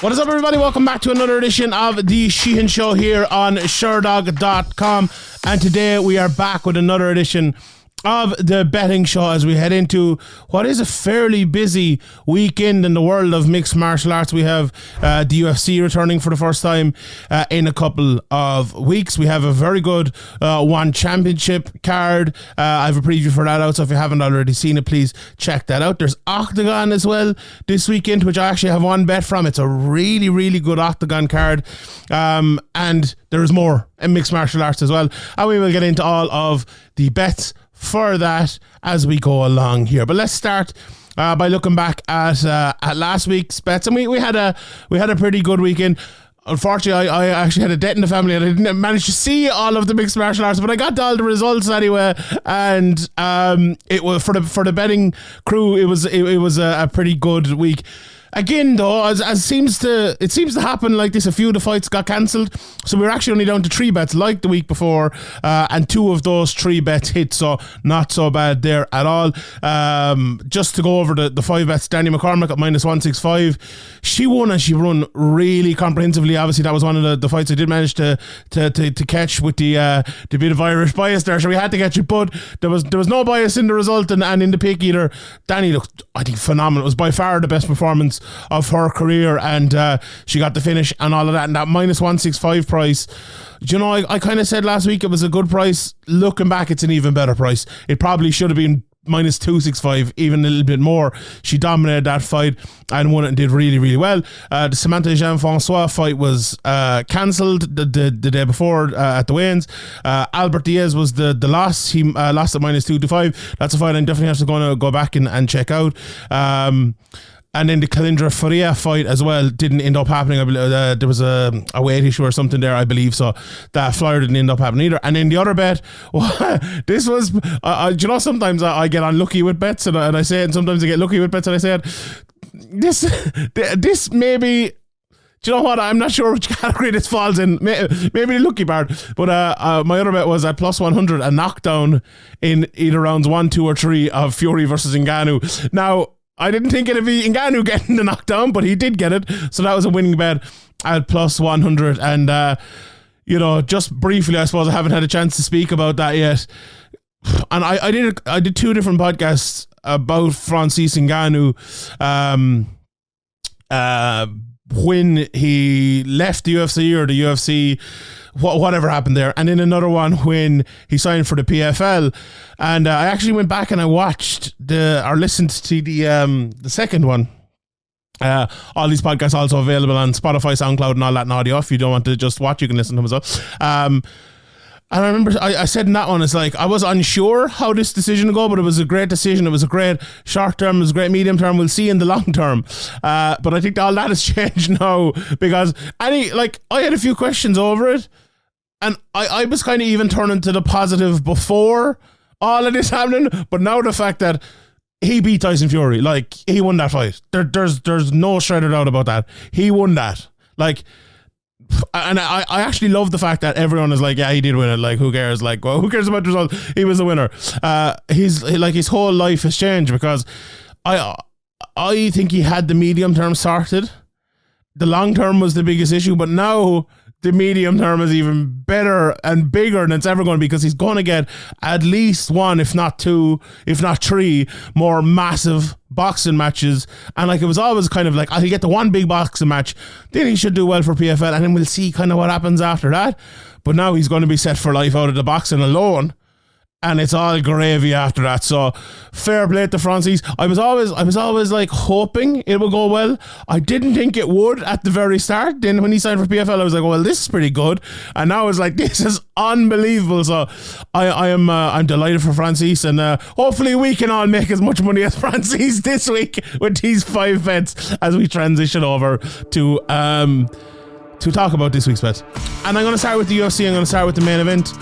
What is up, everybody? Welcome back to another edition of the Sheehan Show here on Sherdog.com. And today we are back with another edition of the betting show as we head into what is a fairly busy weekend in the world of mixed martial arts. We have the UFC returning for the first time in a couple of weeks. We have a very good one championship card. I have a preview for that out, so if you haven't already seen it, please check that out. There's Oktagon as well this weekend, which I actually have one bet from. It's a really, really good Oktagon card. And there is more in mixed martial arts as well. And we will get into all of the bets for that as we go along here. But let's start by looking back at last week's bets, and we had a pretty good weekend. Unfortunately, I actually had a death in the family and I didn't manage to see all of the mixed martial arts, but I got all the results anyway. And it was for the betting crew. It was a pretty good week. Again, though, as it seems to happen like this, a few of the fights got cancelled, so we were actually only down to 3 bets like the week before, and 2 of those 3 bets hit, so not so bad there at all. Just to go over the 5 bets, Danny McCormick at -165. She won, and she run really comprehensively. Obviously, that was one of the fights I did manage to catch with the bit of Irish bias there, so we had to catch it, but there was no bias in the result and in the pick either. Danny looked, I think, phenomenal. It was by far the best performance of her career, and she got the finish and all of that. And that -165 price, you know, I kind of said last week it was a good price. Looking back, it's an even better price. It probably should have been -265, even a little bit more. She dominated that fight and won it and did really, really well. The Samantha Jean-Francois fight was cancelled the day before at the weigh-ins. Albert Diaz was the loss. He lost at -225. That's a fight I'm definitely have to go back and check out. And then the Kalindra Faria fight as well didn't end up happening. I believe there was a weight issue or something there, I believe. So that Flier didn't end up happening either. And then the other bet, well, this was, you know, sometimes I get unlucky with bets and I say it, and sometimes I get lucky with bets and I say it. This maybe, do you know what? I'm not sure which category this falls in. Maybe the lucky part. But my other bet was at +100, a knockdown in either rounds 1, 2, or 3 of Fury versus Ngannou. Now, I didn't think it'd be Ngannou getting the knockdown, but he did get it. So that was a winning bet at +100. And, you know, just briefly, I suppose I haven't had a chance to speak about that yet. And I did 2 different podcasts about Francis Ngannou when he left the UFC or the UFC, whatever happened there, and then another one when he signed for the PFL. And I actually went back and I watched listened to the second one. All these podcasts are also available on Spotify, SoundCloud, and all that audio. If you don't want to just watch, you can listen to them as well. And I remember I said in that one, it's like, I was unsure how this decision would go, but it was a great decision. It was a great short term, it was a great medium term. We'll see in the long term. But I think all that has changed now, because I had a few questions over it, and I was kind of even turning to the positive before all of this happening. But now the fact that he beat Tyson Fury, like, he won that fight. There's no shred of doubt about that. He won that. Like, and I actually love the fact that everyone is like, yeah, he did win it. Like, who cares? Like, well, who cares about the result? He was the winner. His whole life has changed, because I think he had the medium term sorted. The long term was the biggest issue, but now the medium term is even better and bigger than it's ever going to be, because he's going to get at least 1, if not 2, if not 3 more massive boxing matches. And like, it was always kind of like, he'll get the one big boxing match, then he should do well for PFL, and then we'll see kind of what happens after that. But now he's going to be set for life out of the boxing alone, and it's all gravy after that. So fair play to Francis. I was always like hoping it would go well. I didn't think it would at the very start. Then when he signed for PFL, I was like, well, this is pretty good. And now it's like, this is unbelievable. So I'm delighted for Francis, and hopefully we can all make as much money as Francis this week with these 5 bets as we transition over to talk about this week's bets. And I'm going to start with the UFC. I'm going to start with the main event.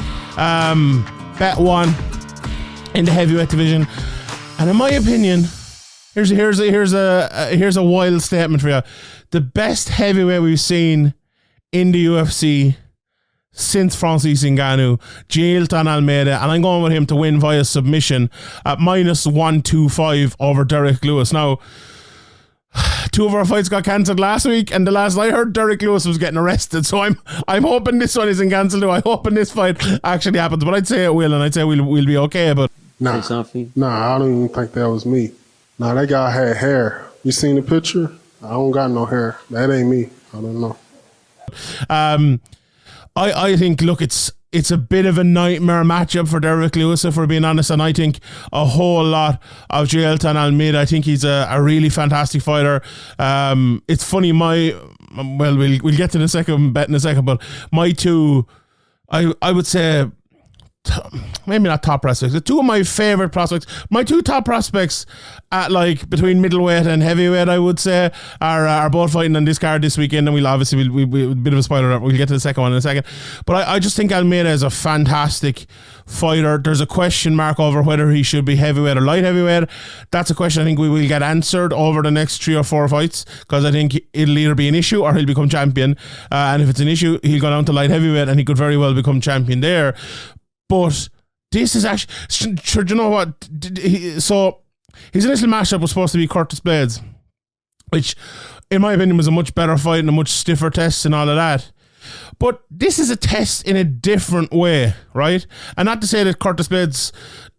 Bet 1 in the heavyweight division, and in my opinion, here's a wild statement for you: the best heavyweight we've seen in the UFC since Francis Ngannou, Jailton Almeida, and I'm going with him to win via submission at -125 over Derrick Lewis. Now, Two of our fights got cancelled last week, and the last I heard, Derrick Lewis was getting arrested. So I'm hoping this one isn't cancelled. I'm hoping this fight actually happens. But I'd say it will, and I'd say we'll be okay. But nah, I don't even think that was me. Nah, that guy had hair. You seen the picture? I don't got no hair. That ain't me. I don't know. I think, look, it's a bit of a nightmare matchup for Derrick Lewis, if we're being honest, and I think a whole lot of Jailton and Almeida. I think he's a really fantastic fighter. It's funny, we'll get to the second bet in a second, but my two, I would say, maybe not top prospects, but two of my favorite prospects, my two top prospects at like between middleweight and heavyweight, I would say, are both fighting on this card this weekend, and we'll obviously we'll a bit of a spoiler, we'll get to the second one in a second, but I just think Almeida is a fantastic fighter. There's a question mark over whether he should be heavyweight or light heavyweight. That's a question I think we will get answered over the next 3 or 4 fights, because I think it'll either be an issue or he'll become champion, and if it's an issue, he'll go down to light heavyweight and he could very well become champion there. But this is actually, sure, do you know what? So his initial matchup was supposed to be Curtis Blades, which, in my opinion, was a much better fight and a much stiffer test and all of that. But this is a test in a different way, right? And not to say that Curtis Blades,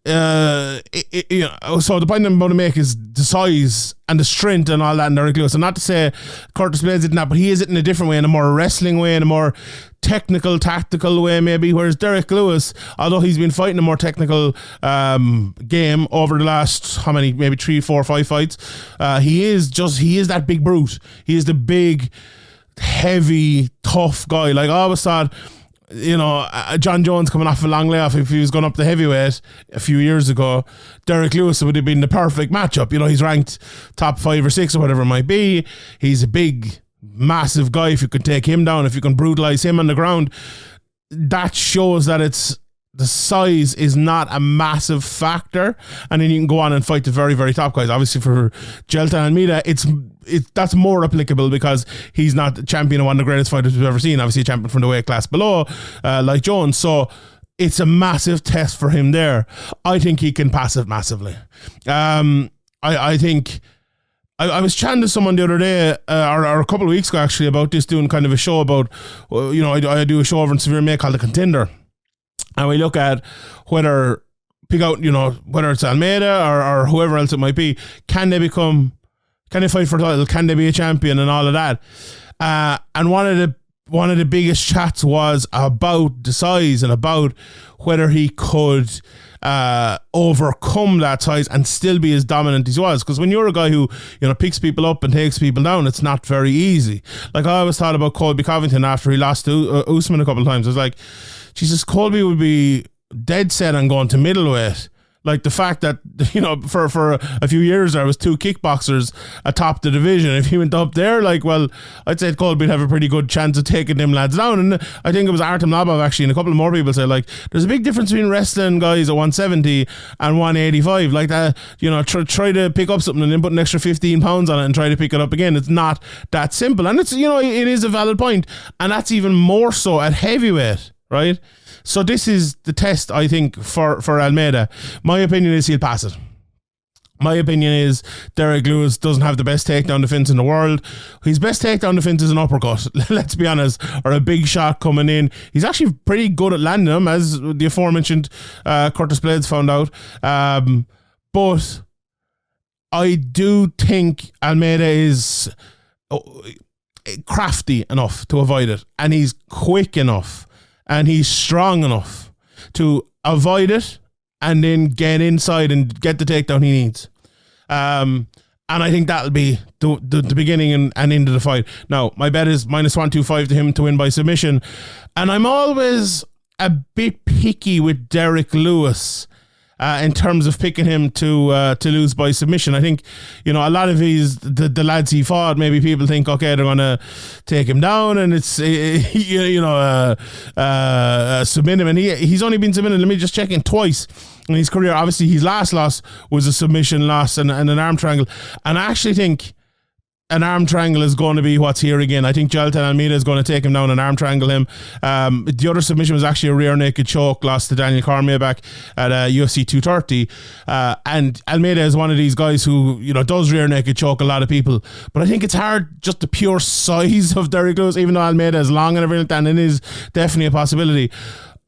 so the point I'm about to make is the size and the strength and all that in Derrick Lewis. And not to say Curtis Blades did not, but he is it in a different way, in a more wrestling way, in a more technical, tactical way maybe, whereas Derrick Lewis, although he's been fighting a more technical game over the last, how many, maybe 3, 4, 5 fights, he is that big brute. He is the big, heavy, tough guy. Like, I always thought, John Jones coming off a long layoff, if he was going up the heavyweight a few years ago, Derrick Lewis would have been the perfect matchup. He's ranked top 5 or 6 or whatever it might be. He's a big, massive guy. If you could take him down, if you can brutalize him on the ground, that shows that the size is not a massive factor, and then you can go on and fight the very, very top guys. Obviously for Jailton and Almeida, that's more applicable because he's not the champion of one of the greatest fighters we've ever seen, obviously a champion from the weight class below, like Jones. So it's a massive test for him there. I think he can pass it massively. I think I was chatting to someone the other day, or a couple of weeks ago actually, about this, doing kind of a show about, I do a show over in Severe May called The Contender. And we look at whether it's Almeida or whoever else it might be, can they fight for a title? Can they be a champion and all of that? And one of the biggest chats was about the size and about whether he could overcome that size and still be as dominant as he was. Because when you're a guy who picks people up and takes people down, it's not very easy. Like, I always thought about Colby Covington after he lost to Usman a couple of times. I was like, Jesus, Colby would be dead set on going to middleweight. Like, the fact that, for a few years there was 2 kickboxers atop the division. If he went up there, I'd say Colby'd have a pretty good chance of taking them lads down. And I think it was Artem Lobov actually, and a couple of more people said, there's a big difference between wrestling guys at 170 and 185. Like that, try to pick up something and then put an extra 15 pounds on it and try to pick it up again. It's not that simple. And it's, it is a valid point. And that's even more so at heavyweight, right? So this is the test, I think, for Almeida. My opinion is he'll pass it. My opinion is Derrick Lewis doesn't have the best takedown defense in the world. His best takedown defense is an uppercut, let's be honest, or a big shot coming in. He's actually pretty good at landing them, as the aforementioned Curtis Blades found out. But I do think Almeida is crafty enough to avoid it, and he's quick enough, and he's strong enough to avoid it and then get inside and get the takedown he needs. And I think that'll be the beginning and into the fight. Now, my bet is -125 to him to win by submission. And I'm always a bit picky with Derrick Lewis in terms of picking him to lose by submission. I think, a lot of the lads he fought, maybe people think, okay, they're going to take him down and it's, submit him. And he's only been submitted, let me just check in, twice in his career. Obviously, his last loss was a submission loss and an arm triangle. And I actually think an arm triangle is going to be what's here again. I think Jailton Almeida is going to take him down and arm triangle him. The other submission was actually a rear naked choke, lost to Daniel Cormier back at UFC 230. And Almeida is one of these guys who, does rear naked choke a lot of people. But I think it's hard, just the pure size of Derrick Lewis, even though Almeida is long and everything like that, and it is definitely a possibility.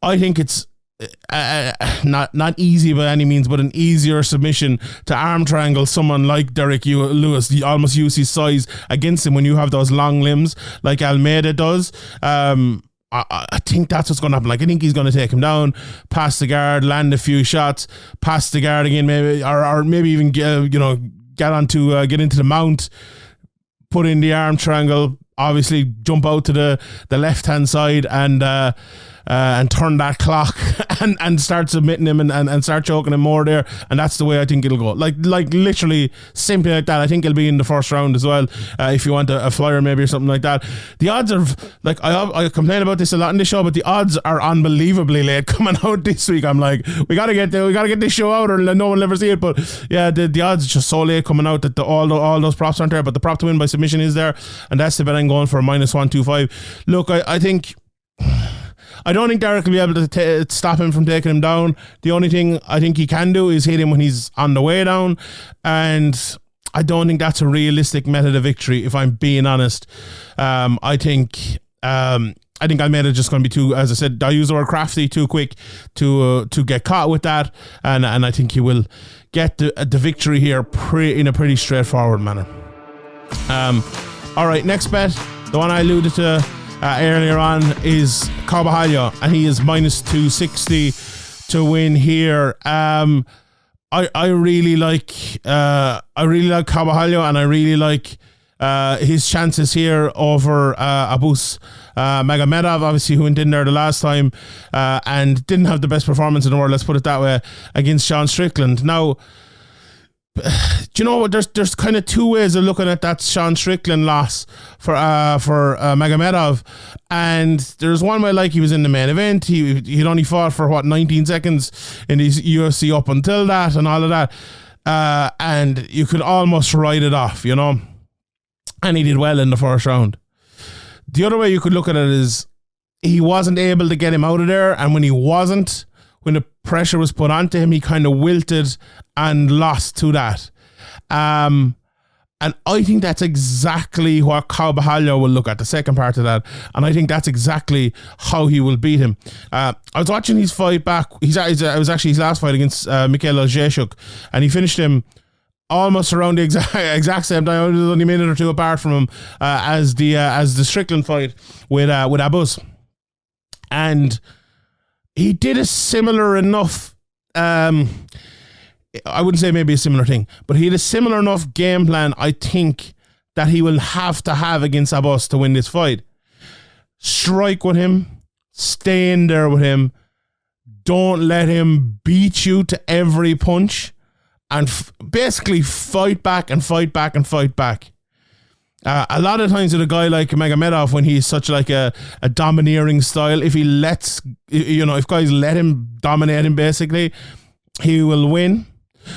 I think it's not easy by any means, but an easier submission to arm triangle someone like Derrick Lewis. You almost use his size against him when you have those long limbs like Almeida does. I think that's what's going to happen. Like, I think he's going to take him down, pass the guard, land a few shots, pass the guard again, maybe, or maybe even get into the mount, put in the arm triangle, obviously jump out to the left hand side and turn that clock and start submitting him and start choking him more there. And that's the way I think it'll go. Like literally simply like that. I think it'll be in the first round as well. If you want a flyer maybe or something like that. The odds are, like, I complain about this a lot in the show, but the odds are unbelievably late coming out this week. I'm like, we gotta get this show out or no one will ever see it. But yeah, the odds are just so late coming out that all those props aren't there. But the prop to win by submission is there, and that's the bet I'm going for, -125. Look, I don't think Derrick will be able to stop him from taking him down. The only thing I think he can do is hit him when he's on the way down, and I don't think that's a realistic method of victory, if I'm being honest. I think Almeida is just going to be too, as I said, I use the word crafty, too quick to get caught with that, and I think he will get the victory here in a pretty straightforward manner. All right, next bet, the one I alluded to earlier on, is Borralho, and he is -260 to win here. I really like Borralho, and I really like his chances here over Abus Magomedov, obviously, who went in there the last time and didn't have the best performance in the world, let's put it that way, against Sean Strickland. Now, do you know what? There's kind of two ways of looking at that Sean Strickland loss for Magomedov, and there's one way, like, he was in the main event. He'd only fought for 19 seconds in his UFC up until that, and all of that, and you could almost write it off, and he did well in the first round. The other way you could look at it is he wasn't able to get him out of there, and when the pressure was put onto him, he kind of wilted and lost to that. And I think that's exactly what Borralho will look at, the second part of that. And I think that's exactly how he will beat him. I was watching his fight back. It was actually his last fight against Mikhail Zaciuk, and he finished him almost around the exact same time. It was only a minute or two apart from him as the Strickland fight with Abus. And he did a similar enough, I wouldn't say maybe a similar thing, but he had a similar enough game plan, I think, that he will have to have against Abus to win this fight. Strike with him, stay in there with him, don't let him beat you to every punch, and basically fight back and fight back and fight back. A lot of times with a guy like Magomedov, when he's such like a domineering style, if guys let him dominate him, basically, he will win.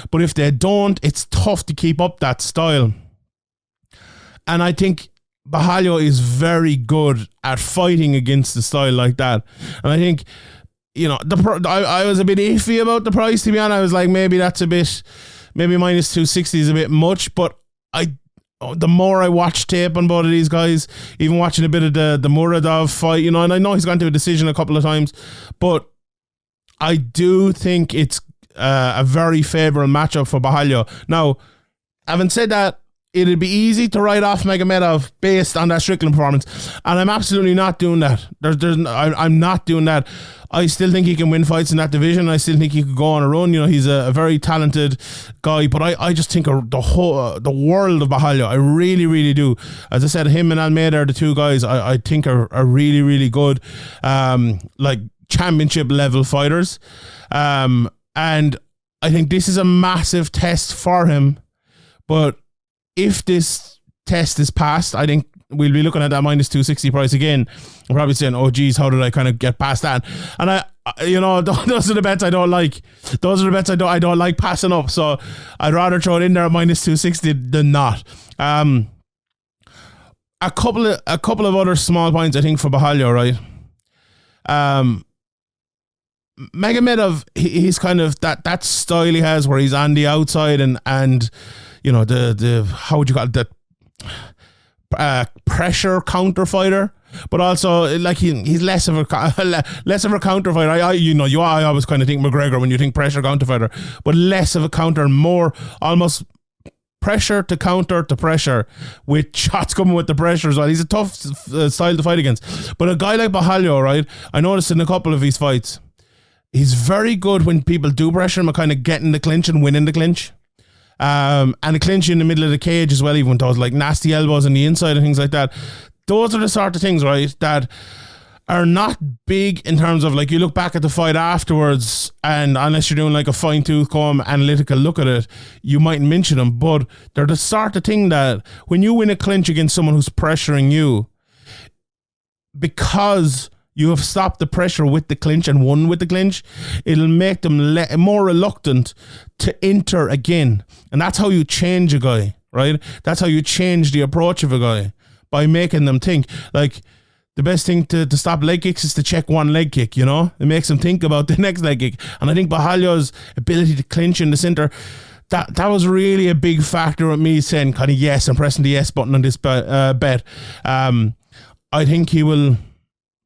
But if they don't, it's tough to keep up that style. And I think Borralho is very good at fighting against the style like that. And I think, I was a bit iffy about the price, to be honest. I was like, maybe that's maybe -260 is a bit much, but the more I watch tape on both of these guys, even watching a bit of the Muradov fight, and I know he's gone to a decision a couple of times, but I do think it's a very favourable matchup for Borralho. Now, having said that, it'd be easy to write off Magomedov based on that Strickland performance, and I'm absolutely not doing that. I'm not doing that. I still think he can win fights in that division. I still think he could go on a run. He's a very talented guy, but I just think the world of Borralho. I really, really do. As I said, him and Almeida are the two guys I think are really, really good, like championship level fighters. And I think this is a massive test for him. But if this test is passed, I think we'll be looking at that -260 price again. I'm probably saying, oh geez, how did I kind of get past that? And those are the bets I don't like. Those are the bets I don't like passing up. So I'd rather throw it in there at -260 than not. a couple of other small points, I think, for Borralho, right? Magomedov, he's kind of that style he has where he's on the outside and you know, the how would you call it, the pressure counter fighter, but also like he's less of a counter fighter. I always kind of think McGregor when you think pressure counter fighter, but less of a counter, more almost pressure to counter to pressure, with shots coming with the pressure as well. He's a tough style to fight against. But a guy like Borralho, right, I noticed in a couple of his fights, he's very good when people do pressure him at kind of getting the clinch and winning the clinch. And the clinch in the middle of the cage as well, even with those like nasty elbows on the inside and things like that. Those are the sort of things, right, that are not big in terms of, like, you look back at the fight afterwards, and unless you're doing like a fine tooth comb analytical look at it, you might mention them, but they're the sort of thing that when you win a clinch against someone who's pressuring you, because you have stopped the pressure with the clinch and won with the clinch, it'll make them more reluctant to enter again. And that's how you change a guy, right? That's how you change the approach of a guy, by making them think. Like, the best thing to stop leg kicks is to check one leg kick, you know? It makes them think about the next leg kick. And I think Borralho's ability to clinch in the center, that was really a big factor with me saying kind of yes, I'm pressing the yes button on this bet. I think he will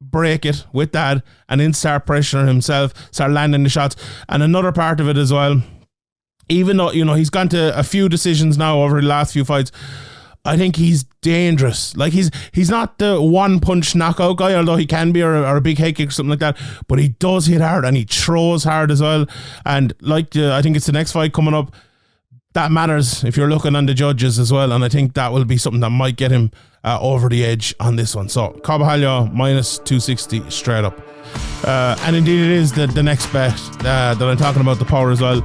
break it with that and then start pressuring himself, start landing the shots. And another part of it as well, even though, you know, he's gone to a few decisions now over the last few fights, I think he's dangerous. Like, he's not the one punch knockout guy, although he can be, or a big head kick or something like that, but he does hit hard and he throws hard as well. And like, I think it's the next fight coming up, that matters if you're looking on the judges as well, and I think that will be something that might get him over the edge on this one. So Borralho minus 260 straight up, and indeed it is the next bet that I'm talking about, the power as well,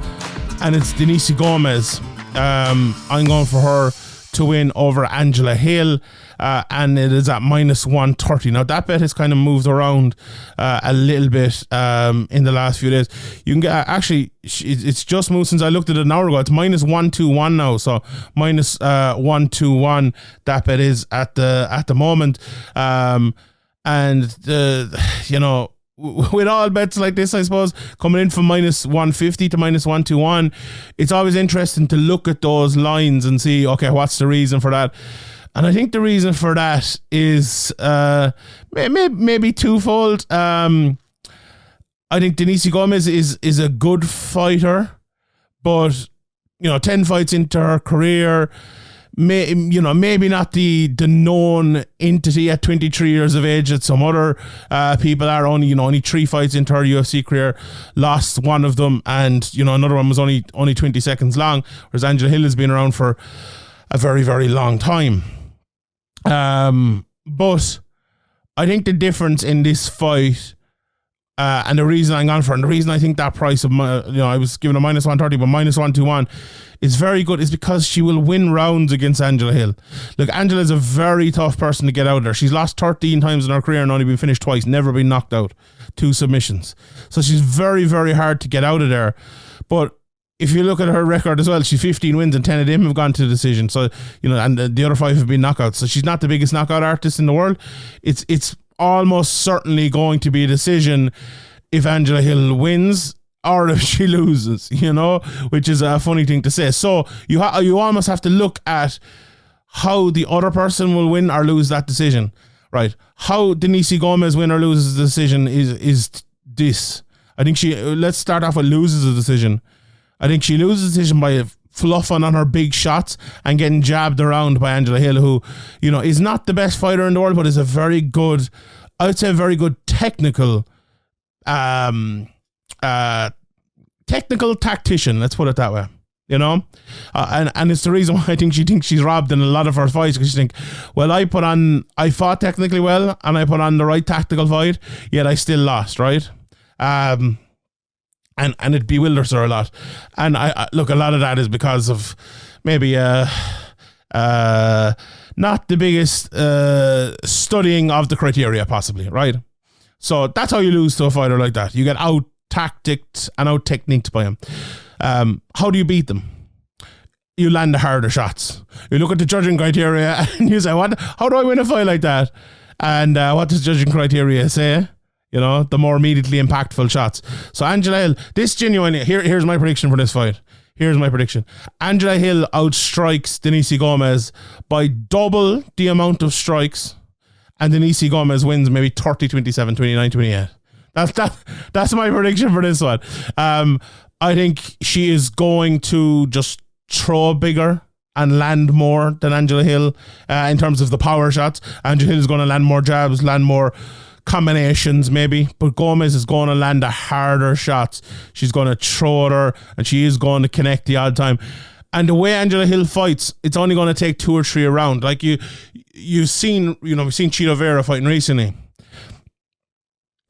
and it's Denise Gomes. I'm going for her to win over Angela Hill, and it is at minus 130. Now that bet has kind of moved around a little bit in the last few days. You can get, actually, it's just moved since I looked at it an hour ago. It's minus 121 now, so minus 121 that bet is at the moment. And you know, with all bets like this, I suppose, coming in from minus 150 to minus 121, it's always interesting to look at those lines and see, okay, what's the reason for that? And I think the reason for that is maybe twofold. I think Denise Gomes is a good fighter, but, you know, 10 fights into her career, maybe not the known entity at 23 years of age that some other people are. Only 3 fights into her UFC career, lost one of them, and, you know, another one was only 20 seconds long, whereas Angela Hill has been around for a very, very long time. But I think the difference in this fight, and the reason I'm gone for, and the reason I think that price of, I was given a minus 130, but minus 121 is very good, is because she will win rounds against Angela Hill. Look, Angela's a very tough person to get out of there. She's lost 13 times in her career and only been finished twice, never been knocked out, 2 submissions. So she's very, very hard to get out of there. But if you look at her record as well, she's 15 wins and 10 of them have gone to decision. So, you know, and the other 5 have been knockouts. So she's not the biggest knockout artist in the world. It's almost certainly going to be a decision if Angela Hill wins or if she loses, you know, which is a funny thing to say. So you almost have to look at how the other person will win or lose that decision, right? How Denise Gomes win or loses the decision is this. I think let's start off with loses the decision. I think she loses the decision by fluffing on her big shots and getting jabbed around by Angela Hill, who, you know, is not the best fighter in the world, but is a very good, I would say a very good technical tactician, let's put it that way, you know, and it's the reason why I think she thinks she's robbed in a lot of her fights, because she thinks, well, I fought technically well and I put on the right tactical fight, yet I still lost, right? And it bewilders her a lot. And I look, a lot of that is because of maybe not the biggest studying of the criteria, possibly, right? So that's how you lose to a fighter like that. You get out-tacticked and out-techniqued by him. How do you beat them? you land the harder shots. You look at the judging criteria and you say, how do I win a fight like that? And what does judging criteria say? You know, the more immediately impactful shots. So Angela Hill, this genuinely, here's my prediction for this fight. Here's my prediction. Angela Hill outstrikes Denise Gomes by double the amount of strikes, and Denise Gomes wins maybe 30-27, 29-28. That's my prediction for this one. I think she is going to just throw bigger and land more than Angela Hill in terms of the power shots. Angela Hill is going to land more jabs, land more combinations maybe, but Gomes is going to land the harder shots. She's going to throw at her, and she is going to connect the odd time. And the way Angela Hill fights, it's only going to take 2 or 3 a round. Like we've seen Chito Vera fighting recently,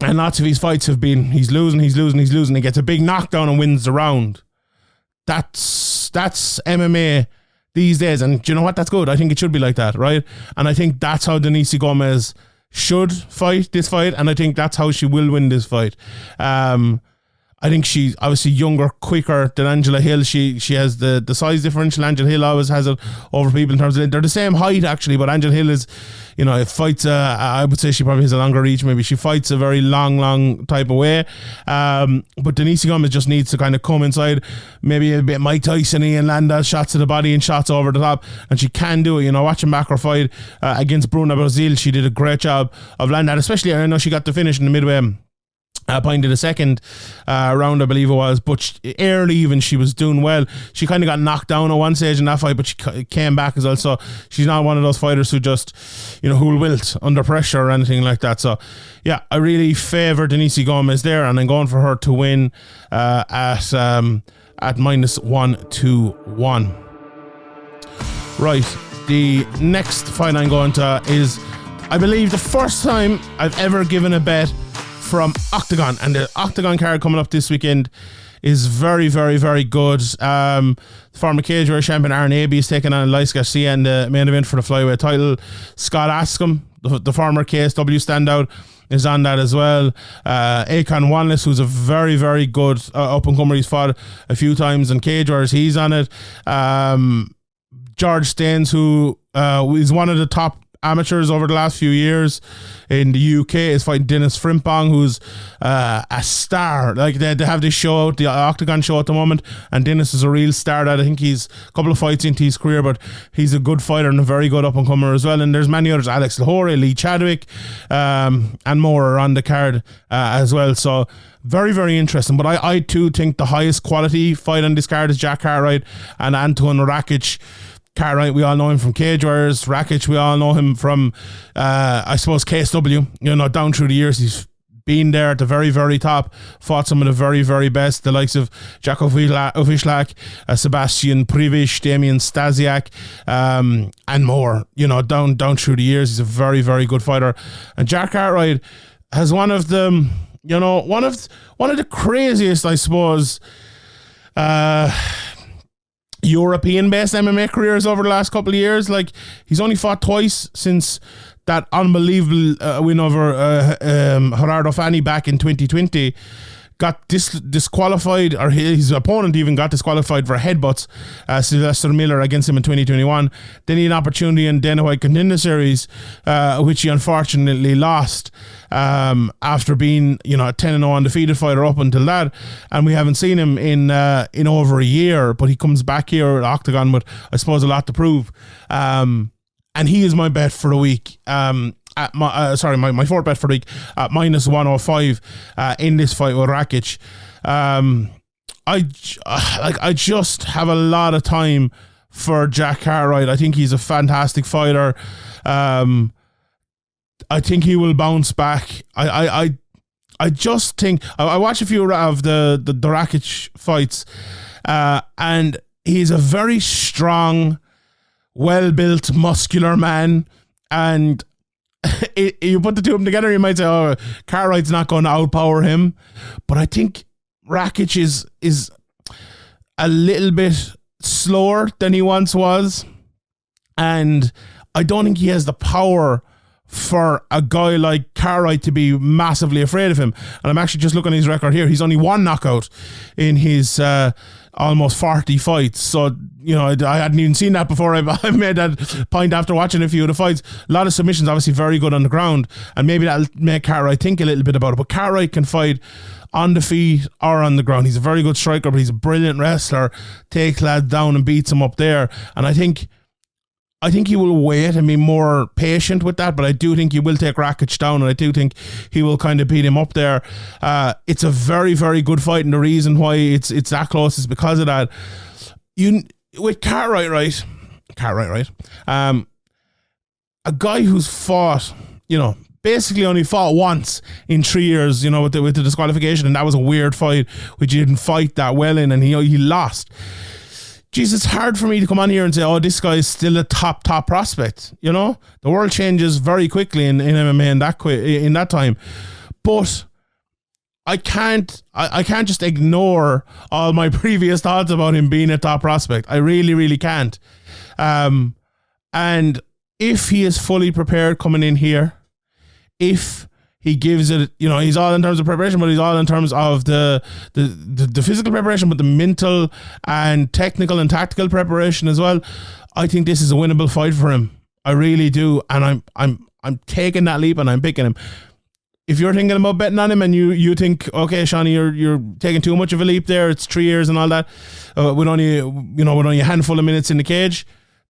and lots of his fights have been he's losing. He gets a big knockdown and wins the round. That's MMA these days, and do you know what? That's good. I think it should be like that, right? And I think that's how Denise Gomes should fight this fight, and I think that's how she will win this fight. I think she's obviously younger, quicker than Angela Hill. She has the size differential. Angela Hill always has it over people in terms of, they're the same height actually, but Angela Hill is, it fights I would say she probably has a longer reach. Maybe she fights a very long type of way. But Denise Gomes just needs to kind of come inside, maybe a bit Mike Tyson-y, and land those shots to the body and shots over the top, and she can do it. Watching back her fight against Bruna Brazil, she did a great job of landing that, especially I know she got the finish in the midway point of the second round, I believe it was, but early even she was doing well. She kind of got knocked down at one stage in that fight, but she came back as well. So she's not one of those fighters who just, who will wilt under pressure or anything like that. So yeah, I really favour Denise Gomes there, and I'm going for her to win at -1 to 1. Right, the next fight I'm going to is, I believe, the first time I've ever given a bet from Oktagon, and the Oktagon card coming up this weekend is very, very, very good. Former cage-weight champion Aaron Abbey is taking on Elias Garcia in the main event for the flyweight title. Scott Ascom, the former KSW standout, is on that as well. Akon Wanless, who's a very, very good up-and-comer, he's fought a few times in cage-weights, he's on it. George Staines, who is one of the top amateurs over the last few years in the UK, is fighting Dennis Frimpong, who's a star. Like they have this show out, the Oktagon show at the moment, and Dennis is a real star. I think he's a couple of fights into his career, but he's a good fighter and a very good up and comer as well. And there's many others, Alex Lahore, Lee Chadwick, and more are on the card as well. So very, very interesting. But I too think the highest quality fight on this card is Jack Cartwright and Antun Racic. Cartwright, we all know him from Cage Warriors. Racic, we all know him from, I suppose, KSW. Down through the years, he's been there at the very, very top. Fought some of the very, very best. The likes of Jacko Vishlak, Sebastian Privish, Damian Stasiak, and more. Down through the years, he's a very, very good fighter. And Jack Cartwright has one of the, one of the craziest, I suppose, European-based MMA careers over the last couple of years. Like, he's only fought twice since that unbelievable win over Gerardo Fanny back in 2020. Got disqualified, or his opponent even got disqualified for headbutts. Sylvester Miller against him in 2021. Then he had an opportunity in Dana White Contender Series, which he unfortunately lost after being, a 10-0 undefeated fighter up until that. And we haven't seen him in over a year, but he comes back here at Oktagon with, I suppose, a lot to prove. And he is my bet for the week. My fourth bet for the week at -105 in this fight with Racic. I just have a lot of time for Jack Cartwright. I think he's a fantastic fighter. I think he will bounce back. I just think I watched a few of the Racic fights, and he's a very strong, well-built, muscular man, and you put the two of them together, you might say, oh, Cartwright's not going to outpower him. But I think Racic is a little bit slower than he once was. And I don't think he has the power for a guy like Cartwright to be massively afraid of him. And I'm actually just looking at his record here. He's only one knockout in his almost 40 fights. So, you know, I hadn't even seen that before. I made that point after watching a few of the fights. A lot of submissions, obviously very good on the ground. And maybe that'll make Cartwright think a little bit about it. But Cartwright can fight on the feet or on the ground. He's a very good striker, but he's a brilliant wrestler. Takes lads down and beats them up there. And I think he will wait and be more patient with that, but I do think he will take Racic down, and I do think he will kind of beat him up there. It's a very, very good fight, and the reason why it's that close is because of that. With Cartwright, right? A guy who's fought, you know, basically only fought once in 3 years, you know, with the disqualification, and that was a weird fight, which he didn't fight that well in, and he lost. Jeez, it's hard for me to come on here and say, oh, this guy is still a top prospect. You know, the world changes very quickly in MMA in that time. But I can't just ignore all my previous thoughts about him being a top prospect. I really, really can't. And if he is fully prepared coming in here, if he gives it, you know, he's all in terms of preparation, but he's all in terms of the physical preparation, but the mental and technical and tactical preparation as well. I think this is a winnable fight for him. I really do, and I'm taking that leap and I'm picking him. If you're thinking about betting on him and you think, okay, Shawnee, you're taking too much of a leap there. It's 3 years and all that. With only a handful of minutes in the cage,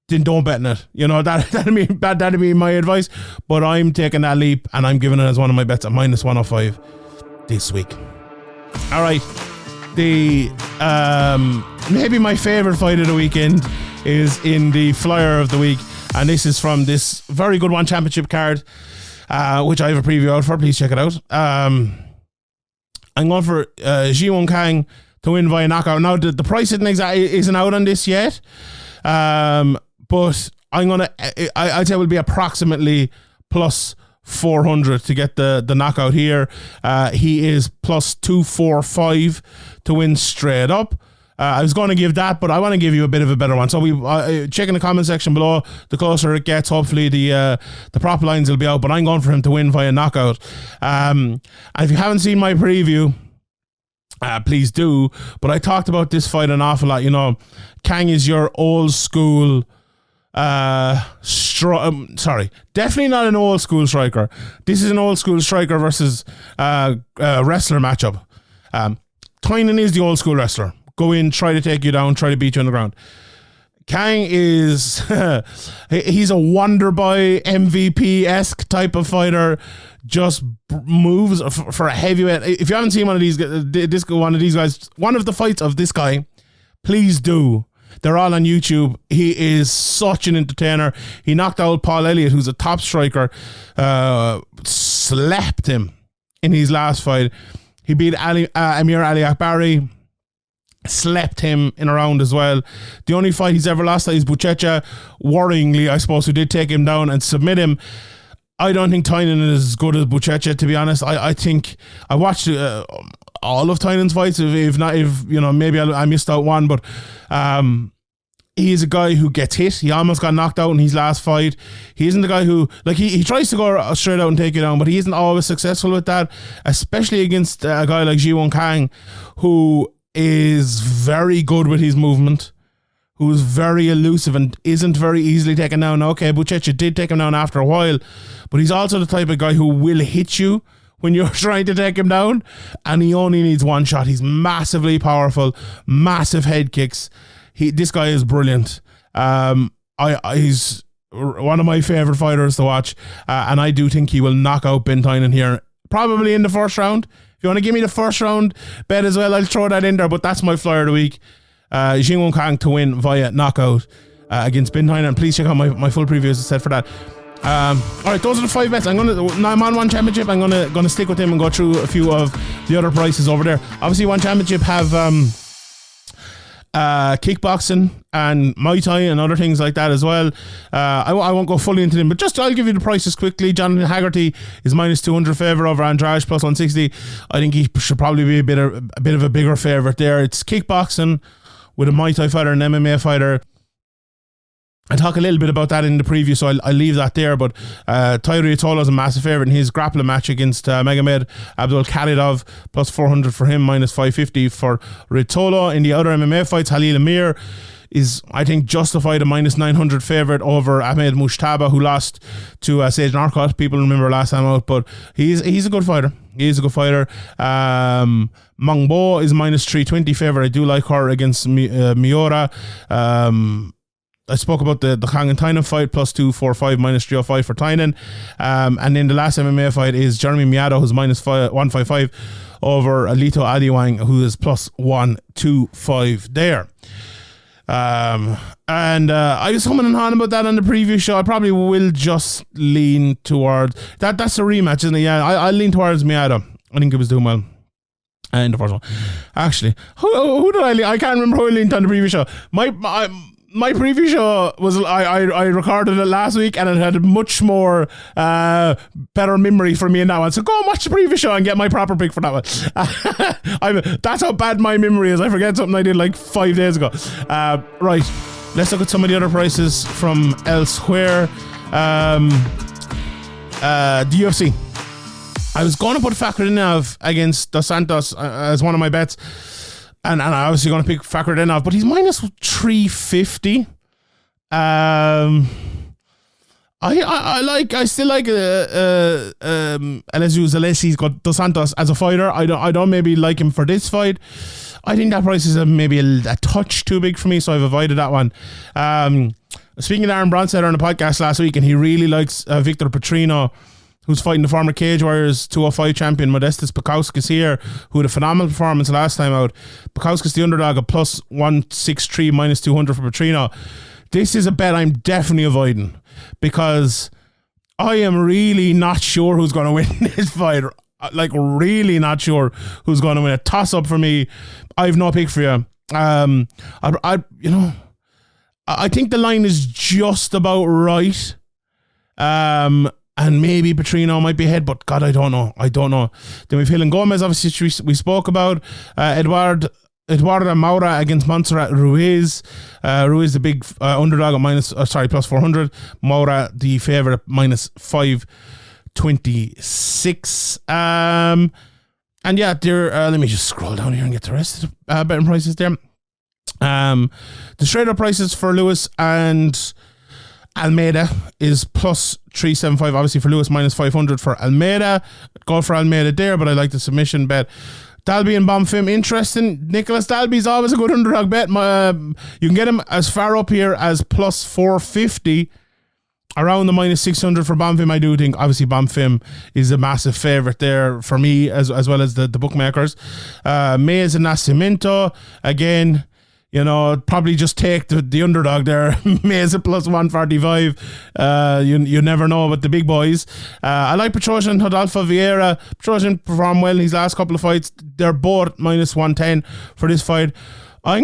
then don't bet on it. You know, that'd be my advice. But I'm taking that leap and I'm giving it as one of my bets at minus 105 this week. All right. The maybe my favorite fight of the weekend is in the flyer of the week, and this is from this very good one championship card, which I have a preview out for. Please check it out. I'm going for Kang to win via knockout. Now the price isn't out on this yet. But I'd say it will be approximately plus 400 to get the knockout here. He is plus 245 to win straight up. I was going to give that, but I want to give you a bit of a better one. So check in the comment section below. The closer it gets, hopefully the prop lines will be out. But I'm going for him to win via knockout. And if you haven't seen my preview, please do. But I talked about this fight an awful lot. You know, Kang is your old school. Definitely not an old school striker. This is an old school striker versus wrestler matchup. Tynan is the old school wrestler. Go in, try to take you down, try to beat you on the ground. Kang is he's a wonder boy, MVP-esque type of fighter. Just moves for a heavyweight. If you haven't seen one of these guys, one of the fights of this guy, please do. They're all on YouTube. He is such an entertainer. He knocked out Paul Elliott, who's a top striker, slapped him in his last fight. He beat Amir Ali Akbari, slept him in a round as well. The only fight he's ever lost is Buchecha, worryingly, I suppose, who did take him down and submit him. I don't think Tynan is as good as Buchecha, to be honest. I think I watched all of Tynan's fights. If you know, maybe I missed out one, but he's a guy who gets hit. He almost got knocked out in his last fight. He isn't the guy who, like, he tries to go straight out and take you down, but he isn't always successful with that, especially against a guy like Kang, who is very good with his movement, who's very elusive and isn't very easily taken down. Okay, Buchecha did take him down after a while, but he's also the type of guy who will hit you when you're trying to take him down, and he only needs one shot. He's massively powerful, massive head kicks. This guy is brilliant. He's one of my favorite fighters to watch, and I do think he will knock out Ben Tynan here, probably in the first round. If you want to give me the first round bet as well, I'll throw that in there, but that's my flyer of the week. Kang to win via knockout against Ben Tynan. Please check out my full preview, as I said, for that. All right, those are the 5 bets. I'm on One Championship. I'm gonna stick with him and go through a few of the other prices over there. Obviously, One Championship have kickboxing and Muay Thai and other things like that as well. I won't go fully into them, but just I'll give you the prices quickly. Jonathan Haggerty is minus 200 favourite over Andrade, plus 160. I think he should probably be a bit of a bigger favourite there. It's kickboxing with a Muay Thai fighter and MMA fighter. I'll talk a little bit about that in the preview, so I'll leave that there. But Tairi Atola is a massive favourite in his grappling match against Magomedov Abdul Khalidov, plus 400 for him, minus 550 for Ritolo. In the other MMA fights, Halil Amir is, I think, justified a minus 900 favourite over Ahmed Mushtaba, who lost to Sage Norcott. People remember last time out, but he's a good fighter. He is a good fighter. Mongbo is minus 320 favourite. I do like her against Miura. I spoke about the Kang and Tynan fight, plus 245, minus 305 for Tynan. And then the last MMA fight is Jeremy Miado, who's minus 155 over Alito Adiwang, who is plus 125 there. And I was humming and hawing about that on the previous show. I probably will just lean towards that. That's a rematch, isn't it? Yeah, I lean towards Miado. I think he was doing well in the first one. Actually, who did I lean? I can't remember who I leaned on the previous show. My previous show was I recorded it last week, and it had a much more better memory for me in that one. So go and watch the previous show and get my proper pick for that one. That's how bad my memory is. I forget something I did like 5 days ago. Right, let's look at some of the other prices from elsewhere. The UFC. I was going to put Fakhretdinov against Dos Santos as one of my bets. And I'm obviously going to pick Fakhretdinov, but he's minus 350. I still like Alessio Zalessi. He's got Dos Santos as a fighter. I don't maybe like him for this fight. I think that price is maybe a touch too big for me, so I've avoided that one. Speaking to Aaron Bronstetter on the podcast last week, and he really likes Victor Petrino, who's fighting the former Cage Warriors 205 champion Modestas Bukauskas here, who had a phenomenal performance last time out. Bukauskas the underdog at plus 163, minus 200 for Petrino. This is a bet I'm definitely avoiding, because I am really not sure who's going to win this fight. Like, really not sure who's going to win. A toss-up for me. I have no pick for you. I think the line is just about right. And maybe Petrino might be ahead, but God, I don't know. Then we've Helen Gomes, obviously, we spoke about. Eduardo Maura against Montserrat Ruiz. Ruiz, the big underdog at plus 400. Maura, the favourite, at minus 526. And yeah, let me just scroll down here and get the rest of the betting prices there. The straight up prices for Lewis and Almeida is plus 375, obviously for Lewis, minus 500 for Almeida. Go for Almeida there, but I like the submission bet. Dalby and Bonfim, interesting. Nicholas Dalby's always a good underdog bet. You can get him as far up here as plus 450, around the minus 600 for Bonfim. I do think obviously Bonfim is a massive favourite there for me, as well as the bookmakers. Mays and Nascimento, again, probably just take the underdog there. Mays at plus 145. You never know with the big boys. I like Petrosian, Rodolfo Vieira. Petrosian performed well in his last couple of fights. They're both minus 110 for this fight. I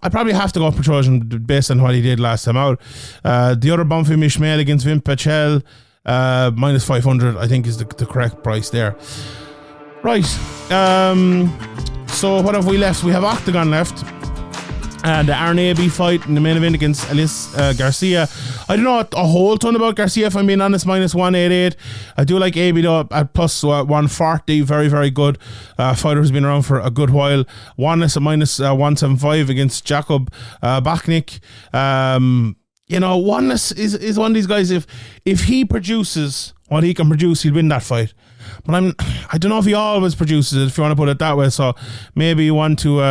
probably have to go Petrosian based on what he did last time out. The other Bonfim Ishmael against Vim Pachel, minus 500, I think is the correct price there. Right. So what have we left? We have Oktagon left. The Aaron Abbey fight in the main event against Alice Garcia. I don't know a whole ton about Garcia, if I'm being honest, minus 188. I do like Abbey though at plus 140. Very, very good fighter who's been around for a good while. Oneness at minus 175 against Jacob Bachnik. Oneness is one of these guys, if he produces what he can produce, he'll win that fight. But I don't know if he always produces it, if you want to put it that way. So maybe you want to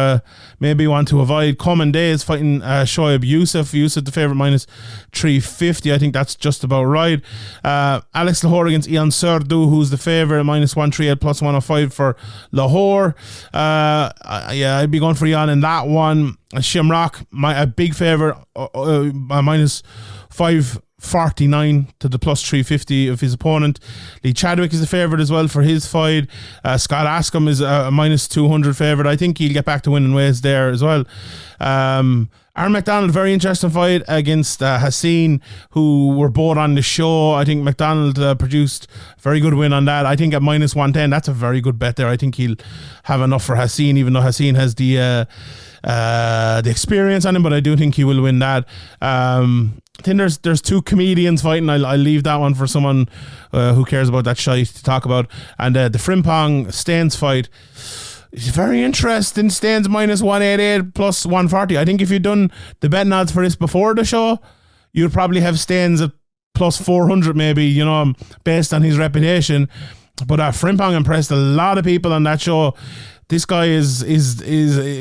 avoid. Common Days fighting Shoaib Youssef. Youssef the favourite, minus 350. I think that's just about right. Alex Lahore against Ian Serdou, who's the favourite, minus 138, plus 105 for Lahore. I'd be going for Ian in that one. Shamrock, a big favourite, minus 549 to the plus 350 of his opponent. Lee Chadwick is the favourite as well for his fight. Scott Ascom is a minus 200 favourite. I think he'll get back to winning ways there as well. Aaron McDonald, very interesting fight against Hassan, who were both on the show. I think McDonald produced a very good win on that. I think at minus 110, that's a very good bet there. I think he'll have enough for Hassan, even though Hassan has the experience on him, but I do think he will win that. I think there's two comedians fighting. I'll leave that one for someone who cares about that shite to talk about. And the Frimpong Staines fight is very interesting. Staines minus 188 plus 140. I think if you'd done the betting odds for this before the show, you'd probably have Staines at plus 400 maybe, you know, based on his reputation. But Frimpong impressed a lot of people on that show. This guy is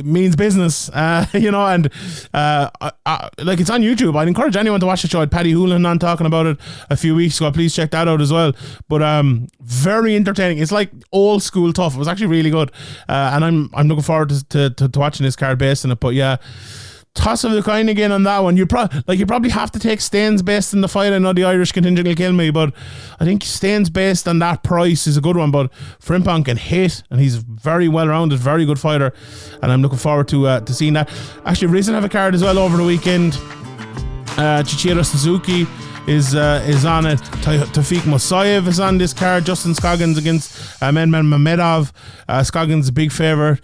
means business, you know, and like it's on YouTube. I'd encourage anyone to watch the show. I had Paddy Houlihan on talking about it a few weeks ago. Please check that out as well. But very entertaining. It's like old school tough. It was actually really good, and I'm looking forward to watching this card based on it. But yeah, toss of the coin again on that one. You probably have to take Staines based in the fight. I know the Irish contingent will kill me, but I think Staines based on that price is a good one. But Frimpong can hit, and he's very well rounded, very good fighter, and I'm looking forward to seeing that. Actually, Reason have a card as well over the weekend. Chichiro Suzuki is on it. Tawfiq Musayev is on this card. Justin Scoggins against Magomedov. Scoggins a big favourite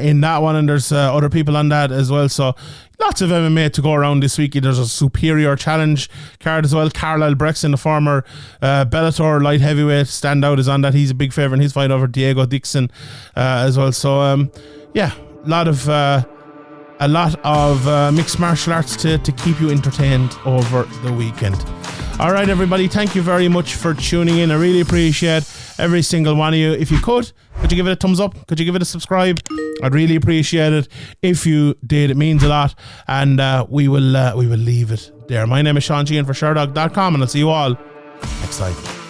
in that one, and there's other people on that as well. So lots of MMA to go around this week. There's a Superior Challenge card as well. Carlisle Brexton, the former Bellator light heavyweight standout, is on that. He's a big favourite in his fight over Diego Dixon as well. So yeah, a lot of mixed martial arts to keep you entertained over the weekend. All right, everybody, thank you very much for tuning in. I really appreciate every single one of you. If you could you give it a thumbs up? Could you give it a subscribe? I'd really appreciate it if you did. It means a lot, and we will leave it there. My name is Sheehan for Sherdog.com, and I'll see you all next time.